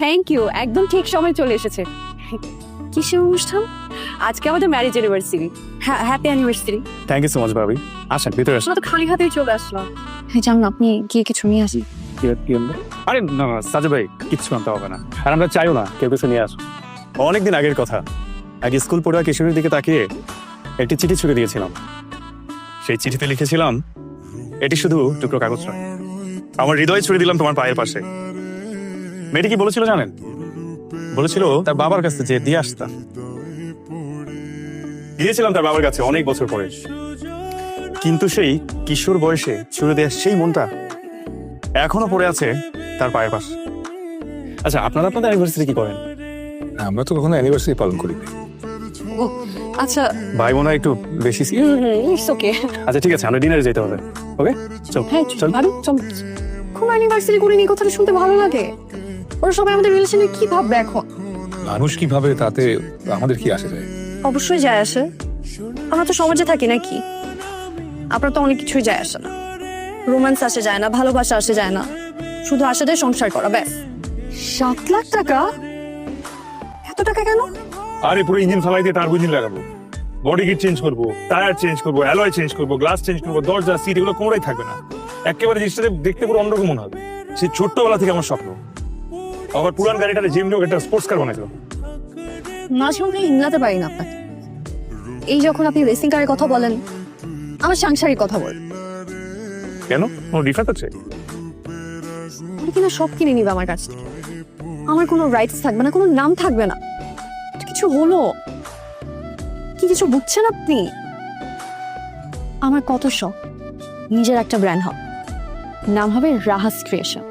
Thank you, একদম ঠিক সময় চলে এসেছে। কিসের অনুষ্ঠান? আজকে আমাদের ম্যারেজ অ্যানিভার্সারি। হ্যাঁ, happy anniversary. Thank you so much ভাবি। আসেন ভিতরে আসেন। আমরা তো খালি হাতেই চলে আসলাম। হ্যাঁ জান, আপনি গিয়ে কিছু নিয়ে আসি। আরে না না সাজু ভাই, কিচ্ছু আনতে হবে না, আর আমরা চাইও না কেউ কিছু নিয়ে আসুন। অনেকদিন আগের কথা, আগে স্কুল পড়ুয়া কিশোরীর দিকে তাকিয়ে একটি চিঠি ছুঁড়ে দিয়েছিলাম। সেই চিঠিতে লিখেছিলাম, এটি শুধু টুকরো কাগজ নয়, আমার হৃদয় ছুঁড়ে দিলাম তোমার পায়ের পাশে। মেয়েটি কি বলেছিল জানেন? বলেছিল তার বাবার কাছে যে দিয়ে আসতাম। গিয়েছিলাম তার বাবার কাছে অনেক বছর পরে, কিন্তু সেই কিশোর বয়সে ছুঁড়ে দেওয়ার সেই মনটা এখনো পড়ে আছে তার পায়ের পাশে। আচ্ছা, আপনারা আপনাদের অ্যানিভার্সারি কি করেন? আমরা তো কখনো অ্যানিভার্সারি পালন করি না। ও আচ্ছা, ভাই মনে হয় একটু বেশি ইটস ওকে। আচ্ছা ঠিক আছে, আমরা ডিনারে যেতে হবে। ওকে চল। হ্যাঁ চল ভাবি চল। কোন অ্যানিভার্সারি করিনি, এই কথাটা শুনতে ভালো লাগে। ওরা সবাই আমাদের রিলেশনে কি ভাববে এখন? মানুষ কি ভাবে তাতে আমাদের কি আসে যায়? অবশ্যই যায় আসে, আমরা তো সমাজে থাকি নাকি? আপনার তো অনেক কিছুই যায় আসে না। রোম্যান্স আসে যায় না, ভালোবাসা আসে যায় না, শুধু আসে যায় সংসার করা, ব্যাস। 7 লাখ টাকা? এত টাকা কেন? আরে পুরো ইঞ্জিন ফালাই দিয়ে টার্বো ইঞ্জিন লাগাবো, বডি কিট চেঞ্জ করবো, টায়ার চেঞ্জ করবো, অ্যালয় চেঞ্জ করবো, গ্লাস চেঞ্জ করবো, দরজা সিট এগুলো কোনোটাই থাকবে না। একেবারে জিনিসটা দেখতে পুরো অন্যরকম মনে হবে। সেই ছোট্টবেলা থেকে আমার স্বপ্ন আবার পুরান গাড়িটারে জিম নিয়ে একটা স্পোর্টস কার বানাইছিল। মাঝে মধ্যে ইংলাতে পারি না আপনাকে। এই যখন আপনি রেসিং কারের কথা বলেন, আমার সাংসারিক কথা বলেন। কেন, কোনো ডিফারেন্স আছে? আপনি কিনা সব কিনে নিবে আমার কাছ থেকে, আমার কোনো রাইটস থাকবে না, কোনো নাম থাকবে না। কিছু হলো কি, কিছু বুঝছেন আপনি? আমার কত শখ নিজের একটা ব্র্যান্ড হবে, নাম হবে রাহাস ক্রিয়েশন।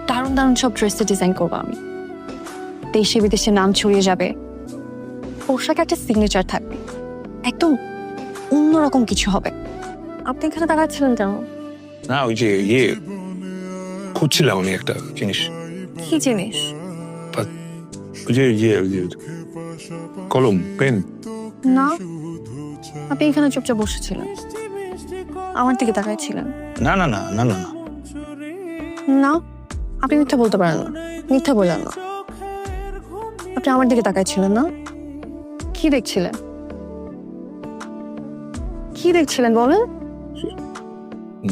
দারুণ দারুণ সব ড্রেসে ডিজাইন করবো আমি, দেশে বিদেশে নাম ছড়িয়ে যাবে। পোশাকে একটা সিগনেচার থাকবে, একদম অন্যরকম কিছু হবে। আপনি এখানে তাকাচ্ছিলেন কেন? না ওই যে ইয়ে খুঁজছিলাম আমি একটা জিনিস। কি জিনিস? ওই যে কলম পেন। না, আপনি এখানে চুপচাপ বসেছিলেন, আমার দিকে তাকাইছিলেন। না না না না না না না, আপনি মিথ্যা বলতে পারেন না, মিথ্যা বললেন না। আপনি আমার দিকে তাকাইছিলেন না? কি দেখছিলেন? কি দেখছিলেন বলেন?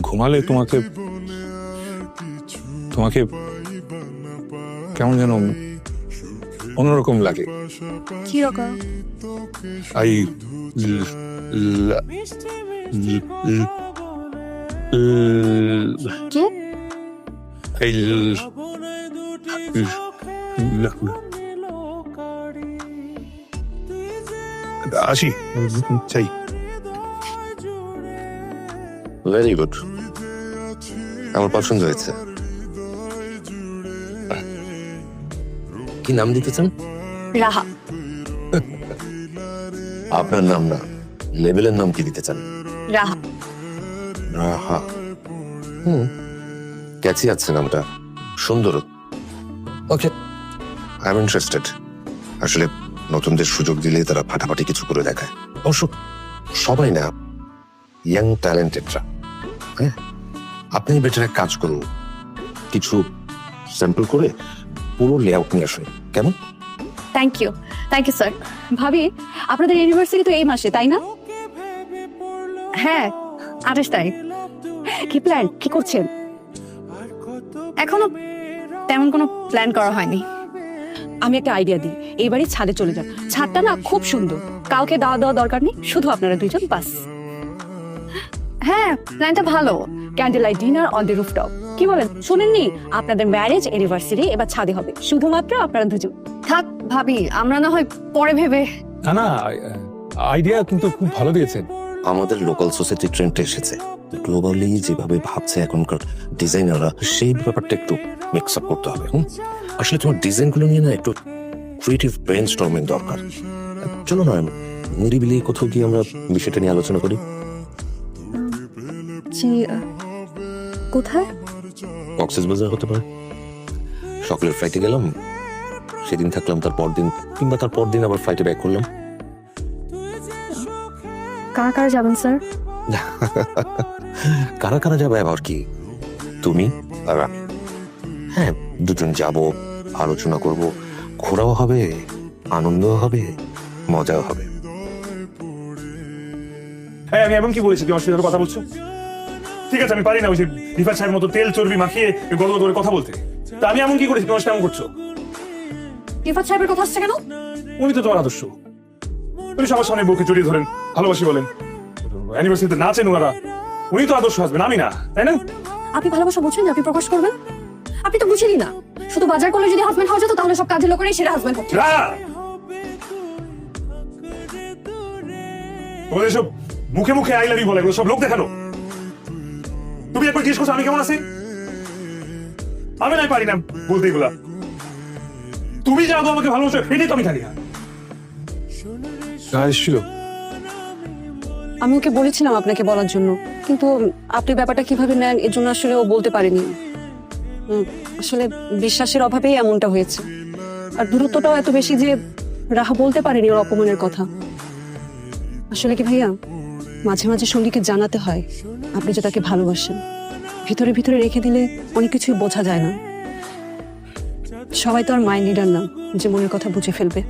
ঘুমালে তোমাকে তোমাকে কেমন যেন অন্যরকম লাগে। কি রকম? আই কি? আসি চাই। ভেরি গুড, আমার পছন্দ হয়েছে। কি নাম দিতে চান? রাহা। আপনার নাম না, লেবেলের নাম কি দিতে চান? রাহা। রাহা। ক্যাচি আছে নামটা, সুন্দর। ওকে, আই এম ইন্টারেস্টেড। আসলে নতুনদের সুযোগ দিলে তারা ফাটাফাটি কিছু করে দেখায়। অবশ্য সবাই না, ইয়াং ট্যালেন্টেডরা। হ্যাঁ, আপনি বেটার এক কাজ করুন, কিছু স্যাম্পল করে পুরো লেআউট নিয়ে আসুন। কেমন? Thank you sir. ভাবি, আপনাদের ইউনিভার্সিটি তো এই মাসে, তাই না? হ্যাঁ, 28 তারিখ। কি প্ল্যান, কি করছেন? এখনো তেমন কোনো প্ল্যান করা হয়নি। আমি একটা আইডিয়া দিই, এইবারই ছাদে চলে যান। ছাদটা না খুব সুন্দর, কাউকে দেওয়া দরকার নেই, শুধু আপনারা দুইজন বাস। হ্যাঁ, প্ল্যানটা ভালো। Candle light dinner on the rooftop. কি বলেন, শুনেননি? আপনাদের ম্যারেজ অ্যানিভার্সারি এবার ছাদে হবে, শুধুমাত্র আপনারা দুজন। থাক ভাবি, আমরা না হয় পরে ভেবে। না না, আইডিয়া কিন্তু খুব ভালো দিয়েছেন। আমাদের লোকাল সোসাইটি ট্রেন্ডটা এসেছে, গ্লোবালি যেভাবে ভাবছে এখনকার ডিজাইনাররা, সেই ব্যাপারটা একটু মিক্স আপ করতে হবে। আসলে তোমার ডিজাইনগুলো নিয়ে না একটু ক্রিয়েটিভ ব্রেন স্টর্মিং দরকার। চলো না নিরিবিলি কোথাও গিয়ে আমরা বিষয়টা নিয়ে আলোচনা করি। জি, কোথায়? কক্সবাজার হতে পারে। সকালের ফ্লাইটে গেলাম, সেদিন থাকলাম, তার পরদিন কিংবা তার পরদিন আবার ফ্লাইটে ব্যাক করলাম। কারা কারা যাবেন স্যার? কারা কারা যাবে আবার কি? তুমি আর আমি। হ্যাঁ, দুজন যাব, আলোচনা করব, ঘোরাও হবে, আনন্দও হবে, মজাও হবে। হ্যাঁ, আমি এমন কি বলেছি তুমি অসুবিধার কথা বলছো? ঠিক আছে, আমি পারি না ওই যে রিফাত সাহেবের মতো তেল চর্বি মাখিয়ে গদগদ করে কথা বলতে। তা আমি এমন কি করেছি তোমার সাথে এমন করছো? রিফাত সাহেবের কথা আসছে কেন? উনি তো তোমার আদর্শ। উনি সবার সামনে বুকে জড়িয়ে ধরেন, ভালোবাসি বলেন, অ্যানিভার্সারিতে নাচেন ওনারা। উনি তো আদর্শ হাসবেন, আমি না, তাই না? আপনি ভালোবাসা বুঝছেন যে আপনি প্রকাশ করবেন? আপনি তো বুঝেনই না। শুধু বাজার করলে যদি হাজবেন্ড হওয়া যেত তাহলে সব কাজের লোকেরাই সেরা হাজবেন্ড হতো। তোমাদের সব মুখে মুখে আই লাভ ইউ বলে, এগুলো সব লোক দেখানো। তুমি একবার জিজ্ঞেস করছো আমি কেমন আছি? আমি নাই পারি না বলতে এগুলা। তুমি যা আমাকে ভালোবাসো এটাই তো আমি জানি না। এসেছিল? আমি ওকে বলেছিলাম আপনাকে বলার জন্য, কিন্তু আপনি ব্যাপারটা কিভাবে নেন এর জন্য আসলে ও বলতে পারেনি। আসলে বিশ্বাসের অভাবেই এমনটা হয়েছে, আর দূরত্বটাও এত বেশি যে রাহা বলতে পারেনি ওর অপমানের কথা। আসলে কি ভাইয়া, মাঝে মাঝে সঙ্গীকে জানাতে হয় আপনি যে তাকে ভালোবাসেন। ভিতরে ভিতরে রেখে দিলে অনেক কিছুই বোঝা যায় না। সবাই তো আর মাইন্ড রিডার না যে মনের কথা বুঝে ফেলবে।